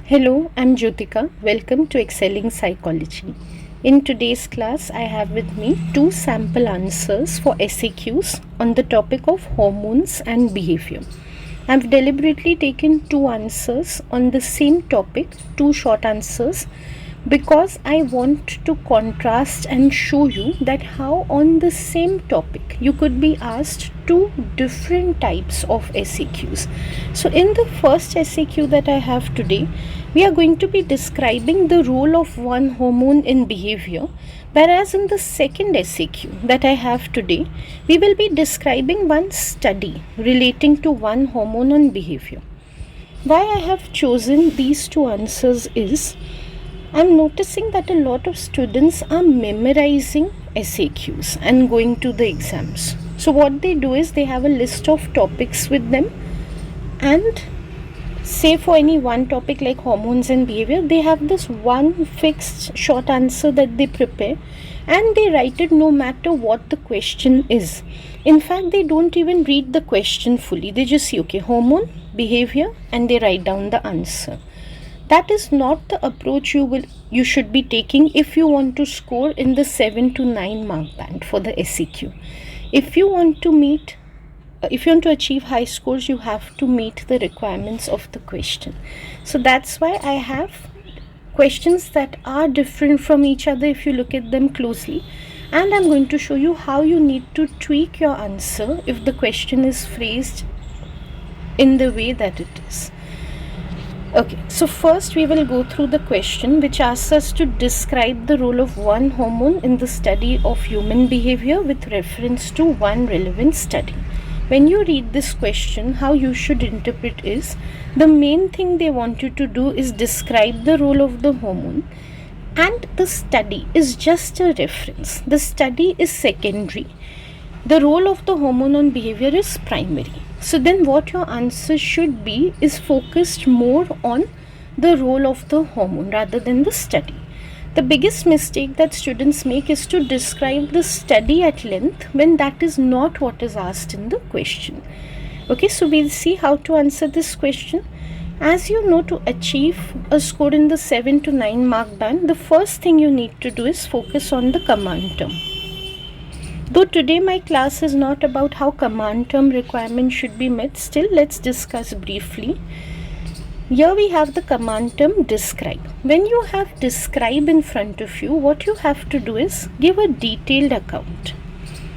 Hello, I'm Jyotika. Welcome to Excelling Psychology. In today's class, I have with me two sample answers for SAQs on the topic of hormones and behavior. I've deliberately taken two answers on the same topic, two short answers, because I want to contrast and show you that how on the same topic you could be asked two different types of SAQs. So in the first SAQ that I have today, we are going to be describing the role of one hormone in behavior, whereas in the second SAQ that I have today, we will be describing one study relating to one hormone on behavior. Why I have chosen these two answers is, I'm noticing that a lot of students are memorizing SAQs and going to the exams. So what they do is they have a list of topics with them, and say for any one topic like hormones and behavior, they have this one fixed short answer that they prepare and they write it no matter what the question is. In fact, they don't even read the question fully. They just see, okay, hormone, behavior, and they write down the answer. That is not the approach you should be taking if you want to score in the 7 to 9 mark band for the SAQ. If you want to achieve high scores, you have to meet the requirements of the question. So that's why I have questions that are different from each other if you look at them closely. And I'm going to show you how you need to tweak your answer if the question is phrased in the way that it is. Okay, so first we will go through the question which asks us to describe the role of one hormone in the study of human behavior with reference to one relevant study. When you read this question, how you should interpret is, the main thing they want you to do is describe the role of the hormone, and the study is just a reference. The study is secondary. The role of the hormone on behavior is primary. So then what your answer should be is focused more on the role of the hormone rather than the study. The biggest mistake that students make is to describe the study at length when that is not what is asked in the question. Okay, so we'll see how to answer this question. As you know, to achieve a score in the 7 to 9 mark band, the first thing you need to do is focus on the command term. Though today my class is not about how command term requirements should be met, still let's discuss briefly. Here we have the command term describe. When you have describe in front of you, what you have to do is give a detailed account.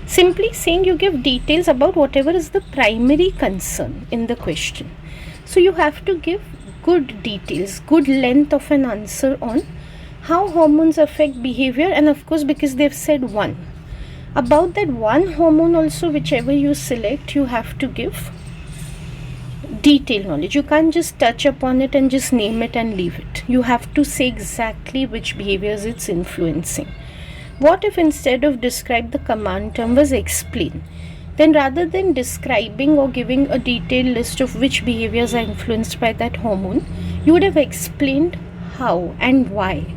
Simply saying you give details about whatever is the primary concern in the question. So you have to give good details, good length of an answer on how hormones affect behavior, and of course because they've said one. About that one hormone also, whichever you select, you have to give detailed knowledge. You can't just touch upon it and just name it and leave it. You have to say exactly which behaviors it's influencing. What if instead of describe, the command term was explain? Then rather than describing or giving a detailed list of which behaviors are influenced by that hormone, you would have explained how and why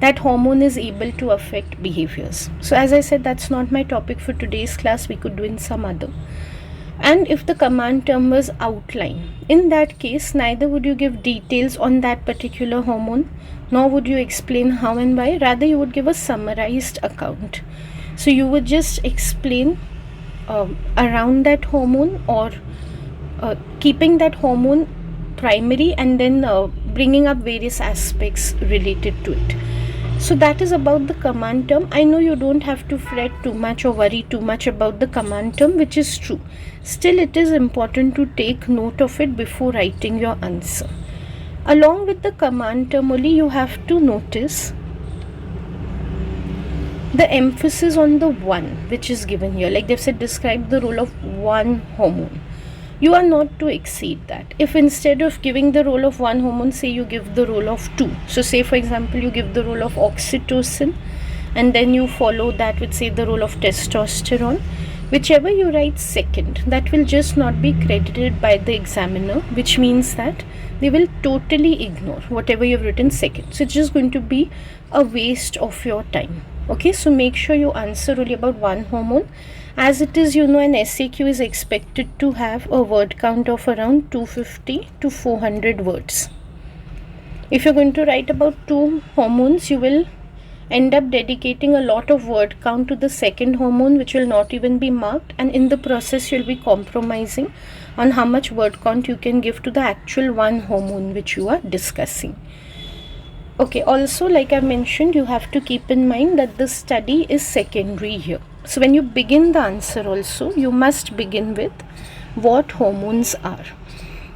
that hormone is able to affect behaviors. So as I said, that's not my topic for today's class. We could do in some other. And if the command term was outline, in that case, neither would you give details on that particular hormone, nor would you explain how and why. Rather, you would give a summarized account. So you would just explain around that hormone, or keeping that hormone primary, and then bringing up various aspects related to it. So that is about the command term. I know you don't have to fret too much or worry too much about the command term, which is true. Still, it is important to take note of it before writing your answer. Along with the command term only, you have to notice the emphasis on the one which is given here. Like they've said, describe the role of one hormone. You are not to exceed that. If instead of giving the role of one hormone, say you give the role of two. So say for example, you give the role of oxytocin, and then you follow that with say the role of testosterone. Whichever you write second, that will just not be credited by the examiner, which means that they will totally ignore whatever you've written second. So it's just going to be a waste of your time. Okay, so make sure you answer only about one hormone. As it is, an SAQ is expected to have a word count of around 250 to 400 words. If you're going to write about 2 hormones, you will end up dedicating a lot of word count to the second hormone, which will not even be marked, and in the process you'll be compromising on how much word count you can give to the actual one hormone which you are discussing. Okay, also, like I mentioned, you have to keep in mind that the study is secondary here. So when you begin the answer also, you must begin with what hormones are.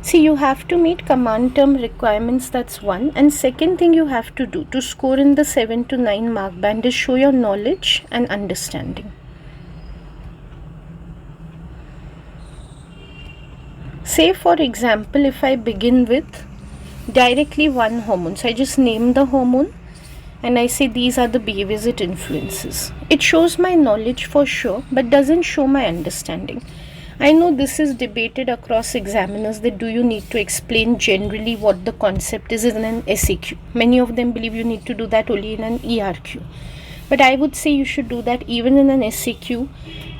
See, you have to meet command term requirements, that's one. And second thing you have to do to score in the 7 to 9 mark band is show your knowledge and understanding. Say for example, if I begin with directly one hormone, so I just name the hormone and I say these are the behaviors it influences. It shows my knowledge for sure, but doesn't show my understanding. I know this is debated across examiners, that do you need to explain generally what the concept is in an SAQ. Many of them believe you need to do that only in an ERQ. But I would say you should do that even in an SAQ.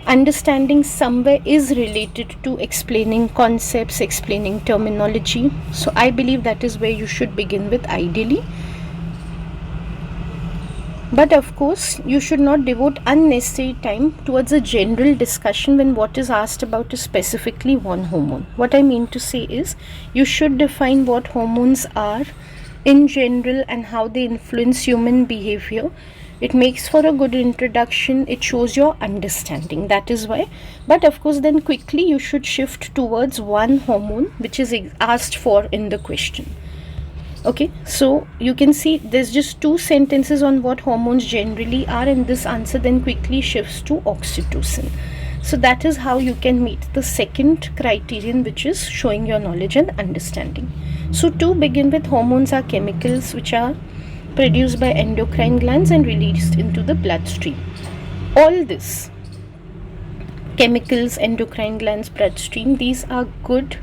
Understanding somewhere is related to explaining concepts, explaining terminology. So I believe that is where you should begin with ideally. But of course, you should not devote unnecessary time towards a general discussion when what is asked about is specifically one hormone. What I mean to say is, you should define what hormones are in general and how they influence human behavior. It makes for a good introduction, it shows your understanding, that is why. But of course, then quickly you should shift towards one hormone which is asked for in the question. Okay, so you can see there's just 2 sentences on what hormones generally are, and this answer then quickly shifts to oxytocin. So that is how you can meet the second criterion, which is showing your knowledge and understanding. So to begin with, hormones are chemicals which are produced by endocrine glands and released into the bloodstream. All this, chemicals, endocrine glands, bloodstream, these are good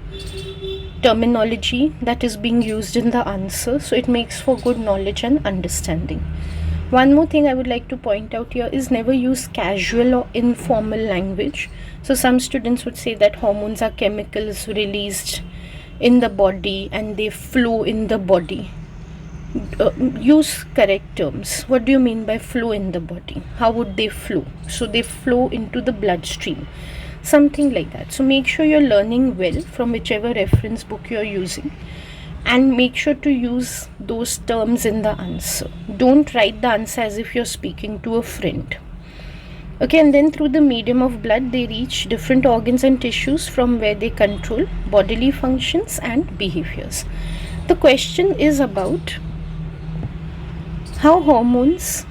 terminology that is being used in the answer, so it makes for good knowledge and understanding. One more thing I would like to point out here is never use casual or informal language. So some students would say that hormones are chemicals released in the body and they flow in the body. Use correct terms. What do you mean by flow in the body? How would they flow? So they flow into the bloodstream, something like that. So make sure you're learning well from whichever reference book you're using, and make sure to use those terms in the answer. Don't write the answer as if you're speaking to a friend. Okay, and then through the medium of blood they reach different organs and tissues from where they control bodily functions and behaviors. The question is about how hormones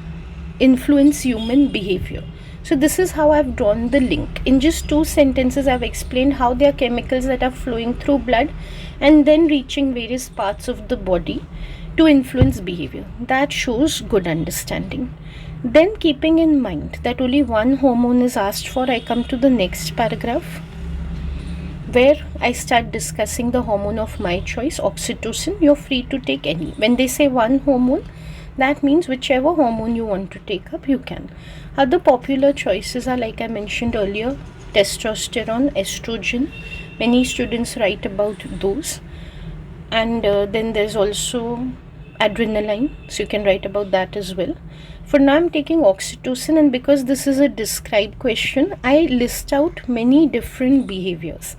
influence human behavior. So this is how I've drawn the link. In just 2 sentences, I've explained how they are chemicals that are flowing through blood and then reaching various parts of the body to influence behavior. That shows good understanding. Then, keeping in mind that only one hormone is asked for, I come to the next paragraph where I start discussing the hormone of my choice, oxytocin. You're free to take any. When they say one hormone, that means whichever hormone you want to take up, you can. Other popular choices are, like I mentioned earlier, testosterone, estrogen. Many students write about those. And then there's also adrenaline, so you can write about that as well. For now, I'm taking oxytocin, and because this is a describe question, I list out many different behaviors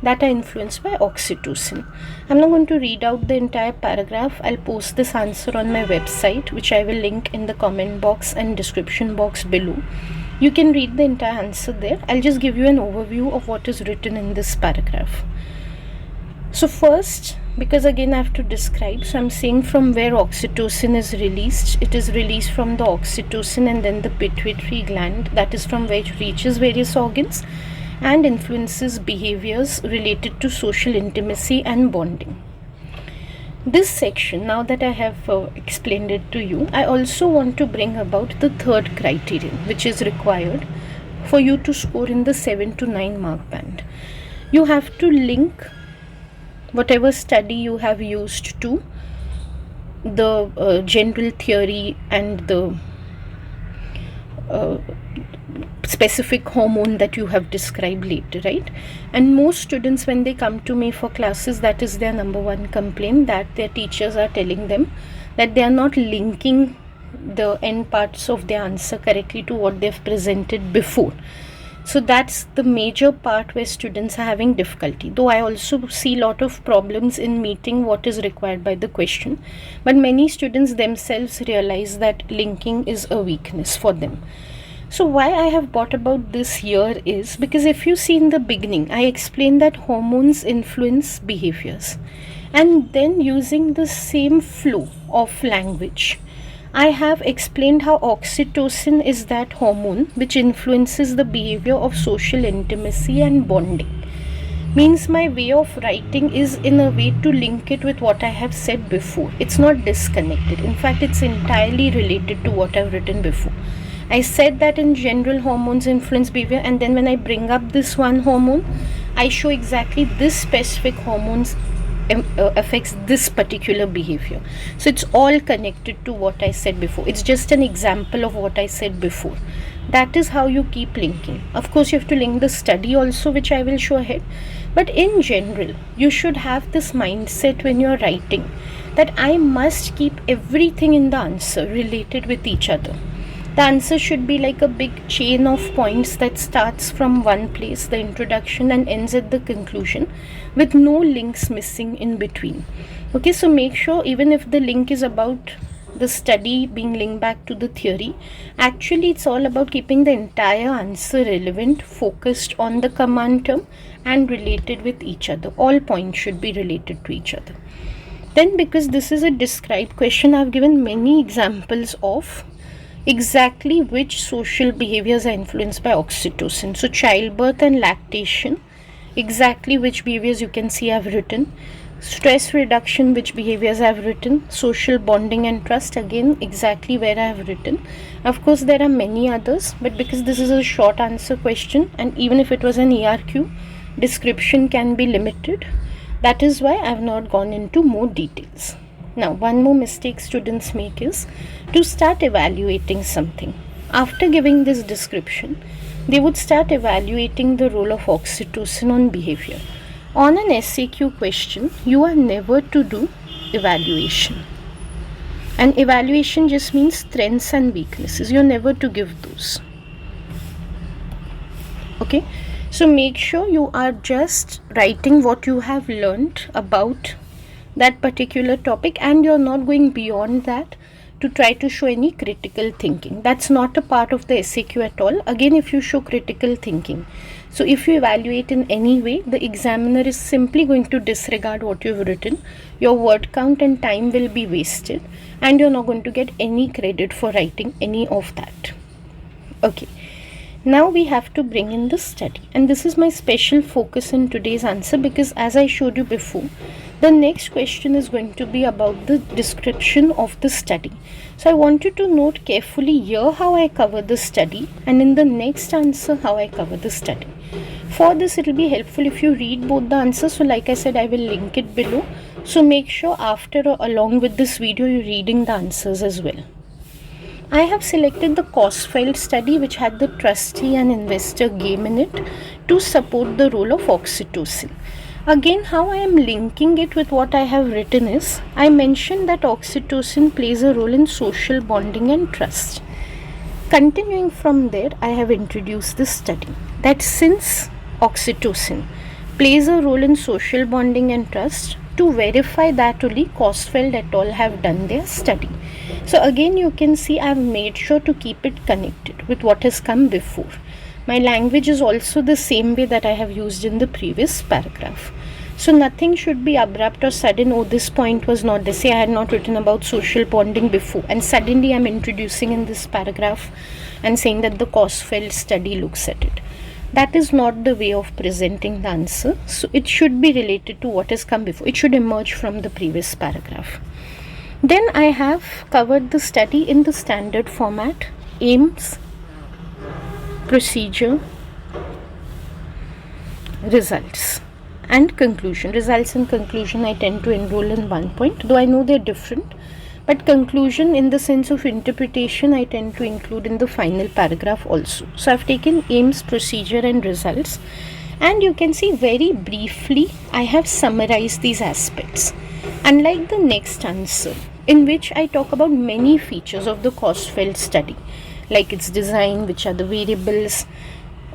that are influenced by oxytocin. I'm not going to read out the entire paragraph. I'll post this answer on my website, which I will link in the comment box and description box below. You can read the entire answer there. I'll just give you an overview of what is written in this paragraph. So first, because again I have to describe, so I'm saying from where oxytocin is released. It is released from the oxytocin and then the pituitary gland, that is from where it reaches various organs and influences behaviors related to social intimacy and bonding. This section, now that I have explained it to you, I also want to bring about the third criterion, which is required for you to score in the 7 to 9 mark band. You have to link whatever study you have used to the general theory and the specific hormone that you have described later, right? And most students, when they come to me for classes, that is their number one complaint, that their teachers are telling them that they are not linking the end parts of their answer correctly to what they've presented before. So that's the major part where students are having difficulty. Though I also see a lot of problems in meeting what is required by the question, but many students themselves realize that linking is a weakness for them. So why I have brought about this here is because if you see in the beginning, I explained that hormones influence behaviors, and then using the same flow of language, I have explained how oxytocin is that hormone which influences the behavior of social intimacy and bonding. Means my way of writing is in a way to link it with what I have said before. It's not disconnected. In fact, it's entirely related to what I've written before. I said that in general hormones influence behavior, and then when I bring up this one hormone, I show exactly this specific hormones affects this particular behavior. So it's all connected to what I said before. It's just an example of what I said before. That is how you keep linking. Of course, you have to link the study also, which I will show ahead. But in general, you should have this mindset when you're writing that I must keep everything in the answer related with each other. The answer should be like a big chain of points that starts from one place, the introduction, and ends at the conclusion, with no links missing in between. Okay, so make sure even if the link is about the study being linked back to the theory, actually it's all about keeping the entire answer relevant, focused on the command term, and related with each other. All points should be related to each other. Then, because this is a described question, I've given many examples of exactly which social behaviors are influenced by oxytocin. So childbirth and lactation, exactly which behaviors you can see I've written. Stress reduction, which behaviors I've written. Social bonding and trust, again exactly where I have written. Of course there are many others, but because this is a short answer question, and even if it was an ERQ, description can be limited. That is why I have not gone into more details. Now, one more mistake students make is to start evaluating something. After giving this description, they would start evaluating the role of oxytocin on behavior. On an SAQ question, you are never to do evaluation. And evaluation just means strengths and weaknesses. You're never to give those. Okay? So make sure you are just writing what you have learned about that particular topic, and you're not going beyond that to try to show any critical thinking. That's not a part of the SAQ at all. Again, if you show critical thinking, so if you evaluate in any way, the examiner is simply going to disregard what you've written. Your word count and time will be wasted, and you're not going to get any credit for writing any of that. Okay. Now we have to bring in the study, and this is my special focus in today's answer, because as I showed you before, the next question is going to be about the description of the study. So I want you to note carefully here how I cover the study, and in the next answer how I cover the study. For this, it will be helpful if you read both the answers. So like I said, I will link it below. So make sure after or along with this video, you're reading the answers as well. I have selected the cost-file study, which had the trustee and investor game in it, to support the role of oxytocin. Again, how I am linking it with what I have written is, I mentioned that oxytocin plays a role in social bonding and trust. Continuing from there, I have introduced this study, that since oxytocin plays a role in social bonding and trust, to verify that only Cosfeld et al. Have done their study. So again, you can see I have made sure to keep it connected with what has come before. My language is also the same way that I have used in the previous paragraph. So nothing should be abrupt or sudden. Oh, this point was not there. Say I had not written about social bonding before, and suddenly I am introducing in this paragraph and saying that the Cosfeld study looks at it. That is not the way of presenting the answer. So it should be related to what has come before. It should emerge from the previous paragraph. Then I have covered the study in the standard format: aims, procedure, results, and conclusion. Results and conclusion I tend to enroll in one point, though I know they're different, But conclusion in the sense of interpretation I tend to include in the final paragraph also. So I've taken aims, procedure and results, and you can see very briefly I have summarized these aspects. Unlike the next answer, in which I talk about many features of the cause-felt study, like its design, which are the variables,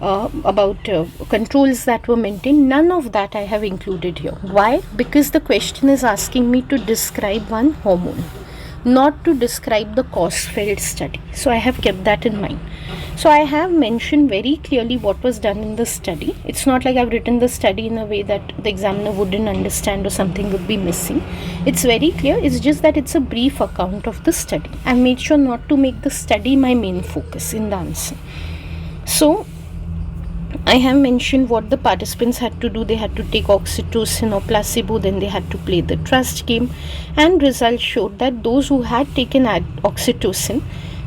about controls that were maintained, none of that I have included here. Why? Because the question is asking me to describe one hormone, not to describe the cause-felt study. So I have kept that in mind. So I have mentioned very clearly what was done in the study. It's not like I've written the study in a way that the examiner wouldn't understand or something would be missing. It's very clear. It's just that it's a brief account of the study. I made sure not to make the study my main focus in the answer. So I have mentioned what the participants had to do. They had to take oxytocin or placebo, then they had to play the trust game, and results showed that those who had taken oxytocin,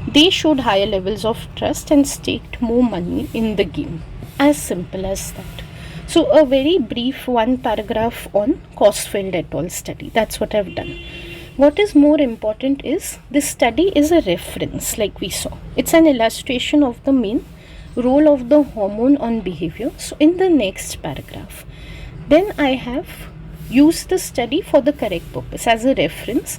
they showed higher levels of trust and staked more money in the game. As simple as that. So a very brief one paragraph on Cosfeld et al. Study. That's what I've done. What is more important is this study is a reference, like we saw. It's an illustration of the main role of the hormone on behavior. So in the next paragraph, then I have used the study for the correct purpose as a reference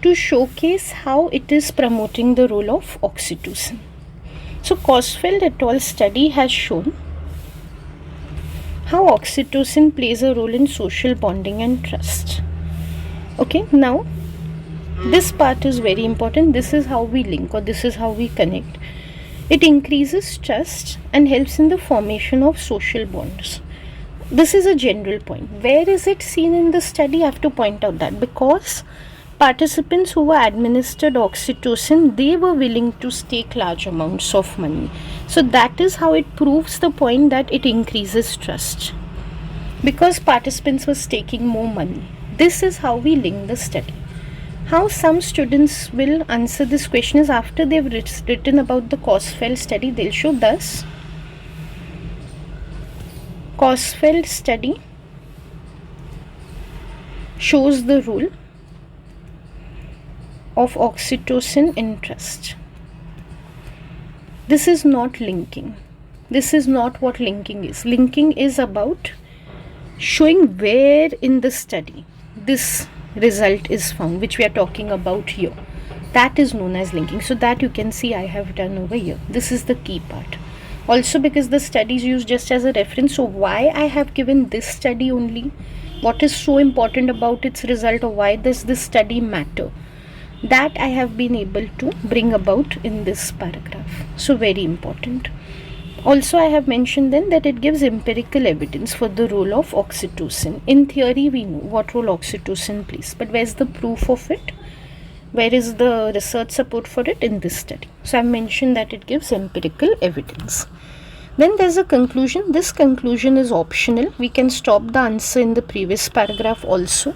to showcase how it is promoting the role of oxytocin. So Cosfeld et al. Study has shown how oxytocin plays a role in social bonding and trust. Okay, now this part is very important. This is how we link, or this is how we connect. It increases trust and helps in the formation of social bonds. This is a general point. Where is it seen in the study? I have to point out that because participants who were administered oxytocin, they were willing to stake large amounts of money. So that is how it proves the point that it increases trust. Because participants were staking more money. This is how we link the study. How some students will answer this question is after they've written about the Cosfeld study, they'll show thus. Cosfeld study shows the role of oxytocin in trust. This is not linking. This is not what linking is. Linking is about showing where in the study this result is found, which we are talking about here. That is known as linking. So that you can see I have done over here. This is the key part. Also because the study is used just as a reference, so why I have given this study only, what is so important about its result, or why does this study matter, that I have been able to bring about in this paragraph. So very important. Also I have mentioned then that it gives empirical evidence for the role of oxytocin. In theory we know what role oxytocin plays, but where's the proof of it? Where is the research support for it? In this study. So I mentioned that it gives empirical evidence. Then there's a conclusion. This conclusion is optional. We can stop the answer in the previous paragraph also.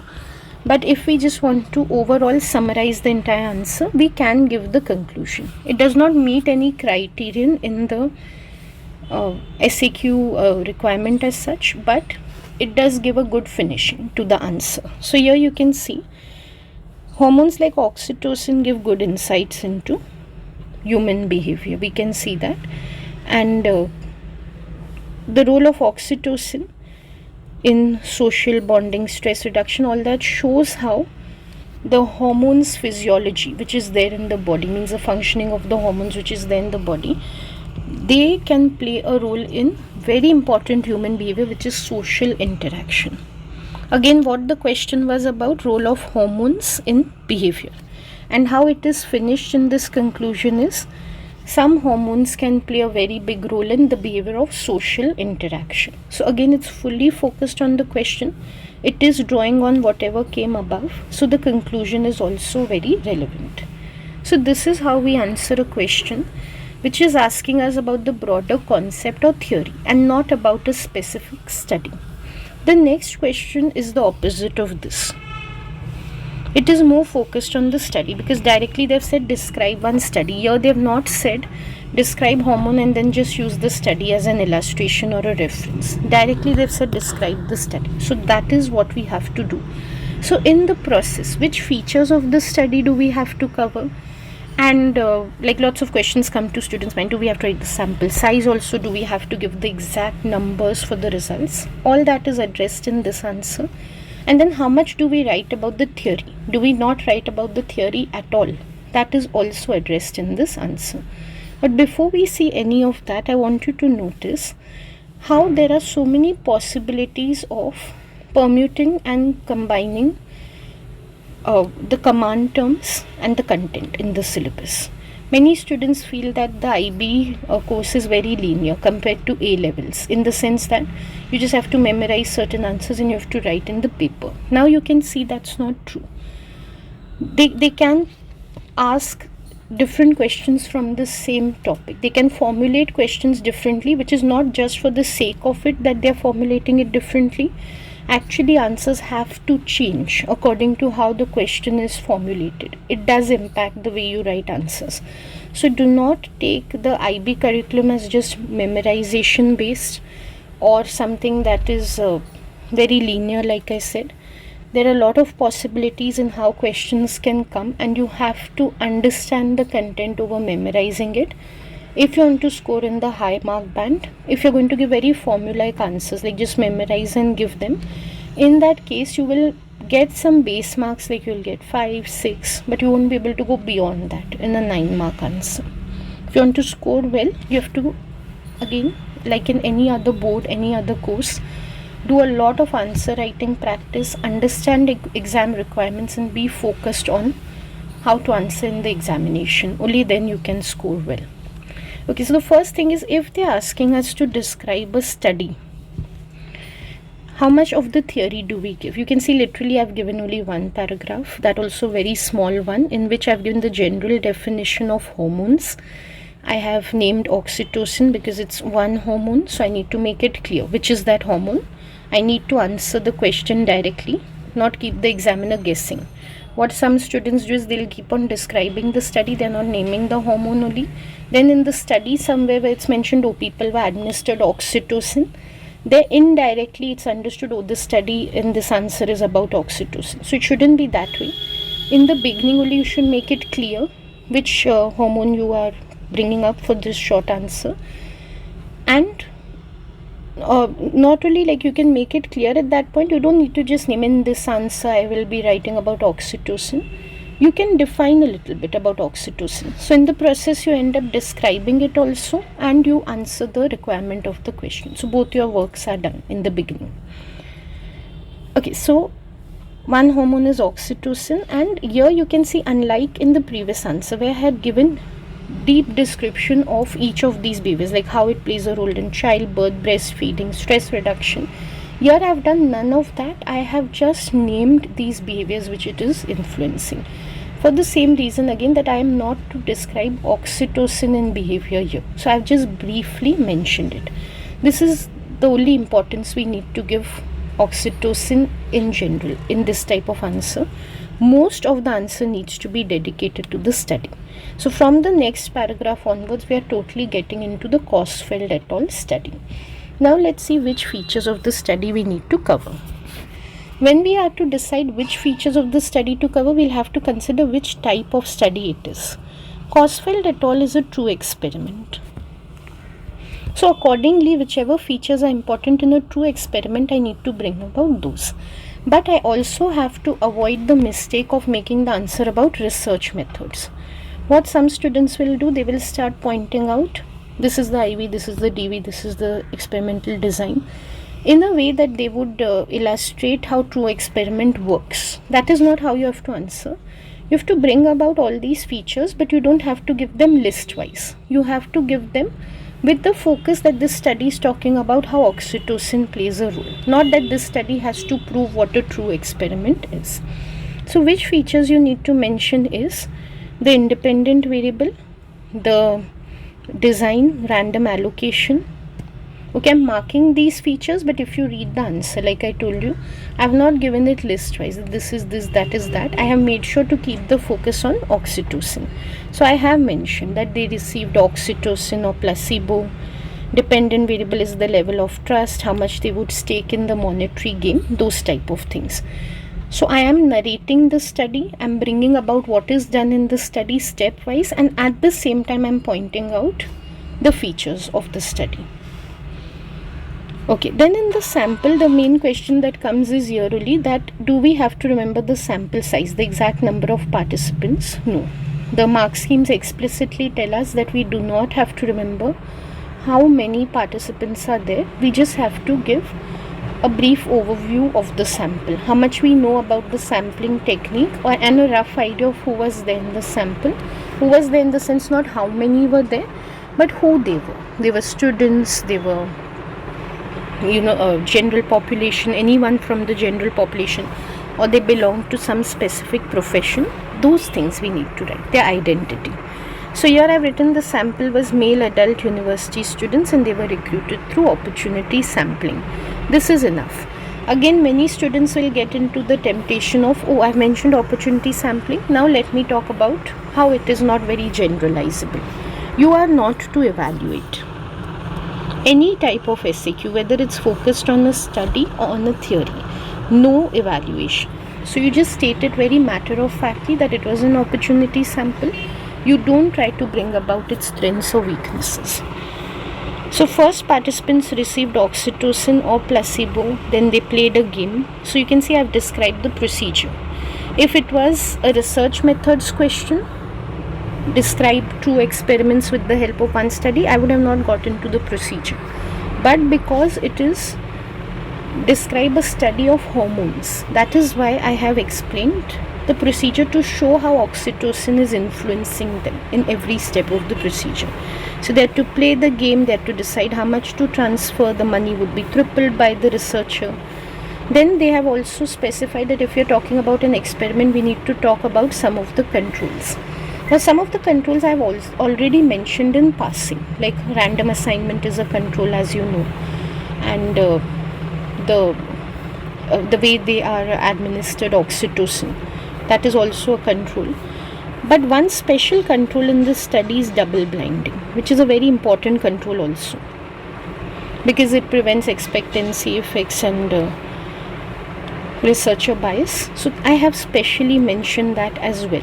But if we just want to overall summarize the entire answer, we can give the conclusion. It does not meet any criterion in the SAQ requirement as such, but it does give a good finishing to the answer. So here you can see hormones like oxytocin give good insights into human behavior. We can see that. And the role of oxytocin in social bonding, stress reduction, all that shows how the hormones physiology, which is there in the body, means the functioning of the hormones which is there in the body, they can play a role in very important human behavior, which is social interaction. Again, what the question was about, role of hormones in behavior, and how it is finished in this conclusion is some hormones can play a very big role in the behavior of social interaction. So again, it's fully focused on the question. It is drawing on whatever came above. So the conclusion is also very relevant. So this is how we answer a question which is asking us about the broader concept or theory and not about a specific study. The next question is the opposite of this. It is more focused on the study because directly they've said describe one study. Here they've not said describe hormone and then just use the study as an illustration or a reference. Directly they've said describe the study. So that is what we have to do. So in the process, which features of the study do we have to cover? And like lots of questions come to students' mind. Do we have to write the sample size also? Do we have to give the exact numbers for the results? All that is addressed in this answer. And then how much do we write about the theory? Do we not write about the theory at all? That is also addressed in this answer. But before we see any of that, I want you to notice how there are so many possibilities of permuting and combining the command terms and the content in the syllabus. Many students feel that the IB course is very linear compared to A levels, in the sense that you just have to memorize certain answers and you have to write in the paper. Now you can see that's not true. They can ask different questions from the same topic. They can formulate questions differently, which is not just for the sake of it that they are formulating it differently. Actually, answers have to change according to how the question is formulated. It does impact the way you write answers. So do not take the IB curriculum as just memorization based or something that is very linear. Like I said, there are a lot of possibilities in how questions can come, and you have to understand the content over memorizing it. If you want to score in the high mark band, if you're going to give very formulaic answers, like just memorize and give them, in that case you will get some base marks, like you'll get 5, 6, but you won't be able to go beyond that in a 9 mark answer. If you want to score well, you have to, again, like in any other board, any other course, do a lot of answer writing practice, understand exam requirements, and be focused on how to answer in the examination. Only then you can score well. Okay, so the first thing is, if they're asking us to describe a study, how much of the theory do we give? You can see literally I've given only one paragraph, that also very small one, in which I've given the general definition of hormones. I have named oxytocin because it's one hormone, so I need to make it clear which is that hormone. I need to answer the question directly, not keep the examiner guessing. What some students do is they'll keep on describing the study, they're not naming the hormone only. Then in the study somewhere where it's mentioned, oh, people were administered oxytocin, there indirectly it's understood, oh, the study in this answer is about oxytocin. So it shouldn't be that way. In the beginning only you should make it clear which hormone you are bringing up for this short answer. And not only, like, you can make it clear at that point, you don't need to just name in this answer I will be writing about oxytocin. You can define a little bit about oxytocin. So in the process you end up describing it also, and you answer the requirement of the question. So both your works are done in the beginning. Okay, so one hormone is oxytocin, and here you can see, unlike in the previous answer where I had given deep description of each of these behaviors, like how it plays a role in childbirth, breastfeeding, stress reduction, here I have done none of that. I have just named these behaviors which it is influencing, for the same reason again that I am not to describe oxytocin in behavior here. So I have just briefly mentioned it. This is the only importance we need to give oxytocin in general in this type of answer. Most of the answer needs to be dedicated to the study. So from the next paragraph onwards, we are totally getting into the Cosfeld et al. Study. Now let's see which features of the study we need to cover. When we have to decide which features of the study to cover, we'll have to consider which type of study it is. Cosfeld et al. Is a true experiment. So accordingly, whichever features are important in a true experiment, I need to bring about those. But I also have to avoid the mistake of making the answer about research methods. What some students will do, they will start pointing out, this is the IV, this is the DV, this is the experimental design, in a way that they would illustrate how true experiment works. That is not how you have to answer. You have to bring about all these features, but you don't have to give them list-wise. You have to give them with the focus that this study is talking about how oxytocin plays a role, not that this study has to prove what a true experiment is. So which features you need to mention is the independent variable, the design, random allocation. Okay, I'm marking these features, but if you read the answer, like I told you, I have not given it list wise, this is this, that is that. I have made sure to keep the focus on oxytocin. So I have mentioned that they received oxytocin or placebo. Dependent variable is the level of trust, how much they would stake in the monetary game, those type of things. So I am narrating the study, I'm bringing about what is done in the study stepwise, and at the same time I'm pointing out the features of the study. Okay, then in the sample, the main question that comes is yearly that do we have to remember the sample size, the exact number of participants? No. The mark schemes explicitly tell us that we do not have to remember how many participants are there. We just have to give a brief overview of the sample, how much we know about the sampling technique, and a rough idea of who was there in the sample. Who was there in the sense not how many were there, but who they were. They were students, they were general population, anyone from the general population, or they belong to some specific profession. Those things we need to write, their identity. So here I've written the sample was male adult university students and they were recruited through opportunity sampling. This is enough. Again, many students will get into the temptation of, oh, I've mentioned opportunity sampling, now let me talk about how it is not very generalizable. You are not to evaluate any type of SAQ, whether it's focused on a study or on a theory. No evaluation. So you just state it very matter of factly that it was an opportunity sample. You don't try to bring about its strengths or weaknesses. So first, participants received oxytocin or placebo, then they played a game. So you can see I've described the procedure. If it was a research methods question, describe 2 experiments with the help of 1 study, I would have not got into the procedure. But because it is describe a study of hormones, that is why I have explained the procedure to show how oxytocin is influencing them in every step of the procedure. So they had to play the game, they had to decide how much to transfer, the money would be tripled by the researcher. Then they have also specified that if you're talking about an experiment, we need to talk about some of the controls. Now some of the controls I have already mentioned in passing, like random assignment is a control, as you know, and the way they are administered oxytocin, that is also a control. But one special control in this study is double blinding, which is a very important control also, because it prevents expectancy effects and researcher bias. So I have specially mentioned that as well.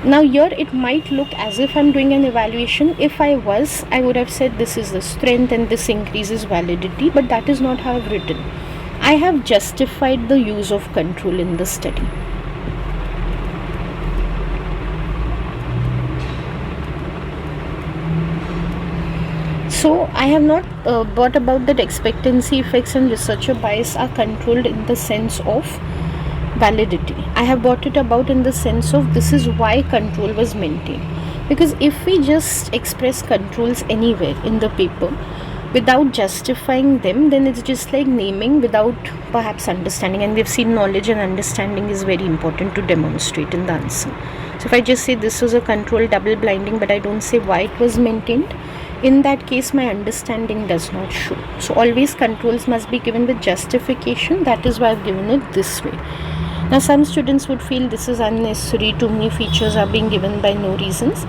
Now here it might look as if I'm doing an evaluation. If I was, I would have said this is the strength and this increases validity, but that is not how I've written. I have justified the use of control in the study. So I have not brought about that expectancy effects and researcher bias are controlled in the sense of validity. I have brought it about in the sense of this is why control was maintained. Because if we just express controls anywhere in the paper without justifying them, then it's just like naming without perhaps understanding. And we've seen knowledge and understanding is very important to demonstrate in the answer. So if I just say this was a control double blinding, but I don't say why it was maintained, in that case my understanding does not show. So always controls must be given with justification. That is why I've given it this way. Now some students would feel this is unnecessary, too many features are being given by no reasons.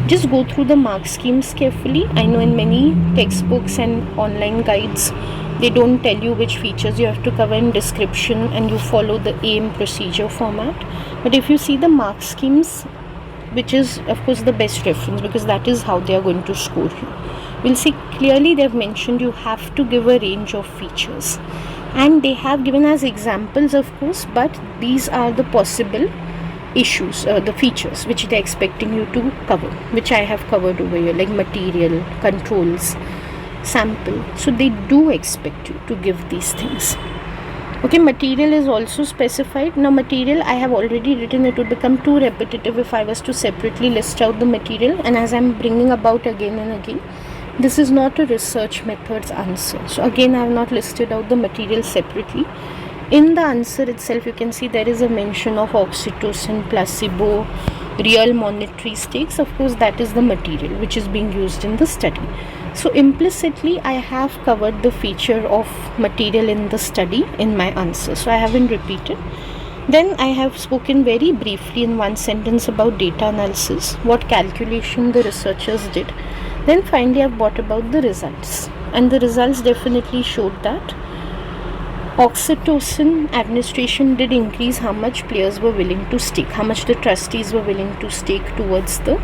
Just go through the mark schemes carefully. I know in many textbooks and online guides they don't tell you which features you have to cover in description and you follow the aim procedure format. But if you see the mark schemes, which is of course the best reference because that is how they are going to score you, we'll see clearly they've mentioned you have to give a range of features. And they have given as examples of course, but these are the possible issues, the features which they're expecting you to cover, which I have covered over here, like material, controls, sample. So they do expect you to give these things. Okay, material is also specified. Now material I have already written, it would become too repetitive if I was to separately list out the material, and as I'm bringing about again and again, this is not a research methods answer. So again I have not listed out the material separately. In the answer itself you can see there is a mention of oxytocin, placebo, real monetary stakes. Of course that is the material which is being used in the study. So implicitly I have covered the feature of material in the study in my answer, so I haven't repeated. Then I have spoken very briefly in one sentence about data analysis, what calculation the researchers did. Then finally I've brought about the results, and the results definitely showed that oxytocin administration did increase how much players were willing to stake, how much the trustees were willing to stake towards the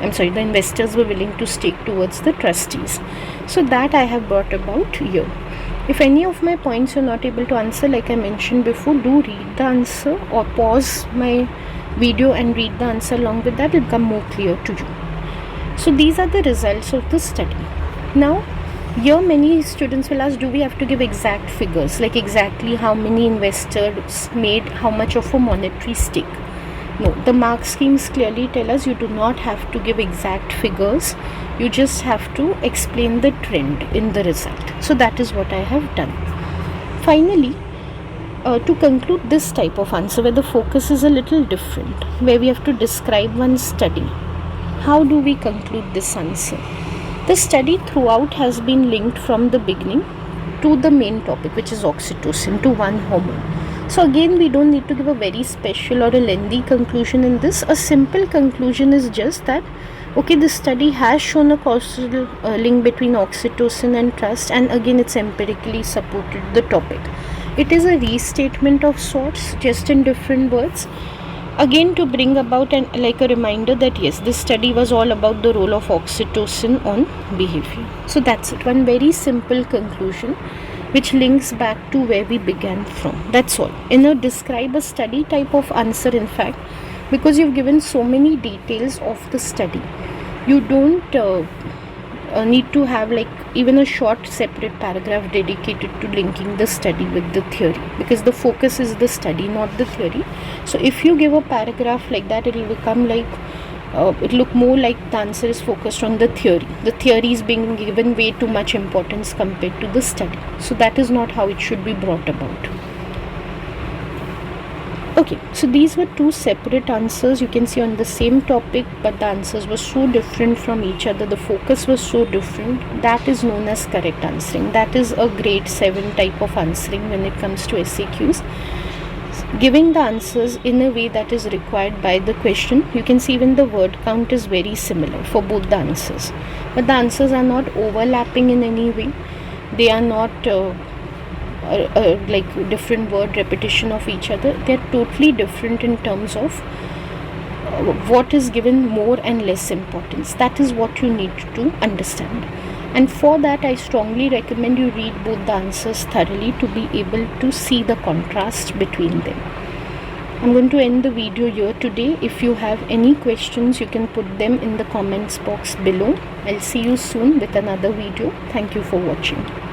investors were willing to stake towards the trustees. So that I have brought about here. If any of my points you're not able to answer, like I mentioned before, do read the answer or pause my video and read the answer. Along with that, it will become more clear to you. So these are the results of the study. Now, here many students will ask, do we have to give exact figures, like exactly how many investors made how much of a monetary stake? No, the mark schemes clearly tell us you do not have to give exact figures. You just have to explain the trend in the result. So that is what I have done. Finally, to conclude this type of answer where the focus is a little different, where we have to describe one study, how do we conclude this answer? The study throughout has been linked from the beginning to the main topic, which is oxytocin, to one hormone. So again, we don't need to give a very special or a lengthy conclusion in this. A simple conclusion is just that, okay, this study has shown a causal link between oxytocin and trust, and again it's empirically supported the topic. It is a restatement of sorts, just in different words, again to bring about a reminder that yes, this study was all about the role of oxytocin on behavior. So that's it, one very simple conclusion which links back to where we began from. That's all. In a describe a study type of answer, in fact, because you've given so many details of the study, you don't need to have like even a short separate paragraph dedicated to linking the study with the theory, because the focus is the study, not the theory. So if you give a paragraph like that, it will become like it look more like the answer is focused on the theory. The theory is being given way too much importance compared to the study. So that is not how it should be brought about. Okay, so these were two separate answers, you can see, on the same topic, but the answers were so different from each other, the focus was so different. That is known as correct answering. That is a grade 7 type of answering when it comes to SAQs. Giving the answers in a way that is required by the question. You can see even the word count is very similar for both the answers, but the answers are not overlapping in any way. They are not like different word repetition of each other. They are totally different in terms of what is given more and less importance. That is what you need to understand, and for that I strongly recommend you read both the answers thoroughly to be able to see the contrast between them. I'm going to end the video here today. If you have any questions, you can put them in the comments box below. I'll see you soon with another video. Thank you for watching.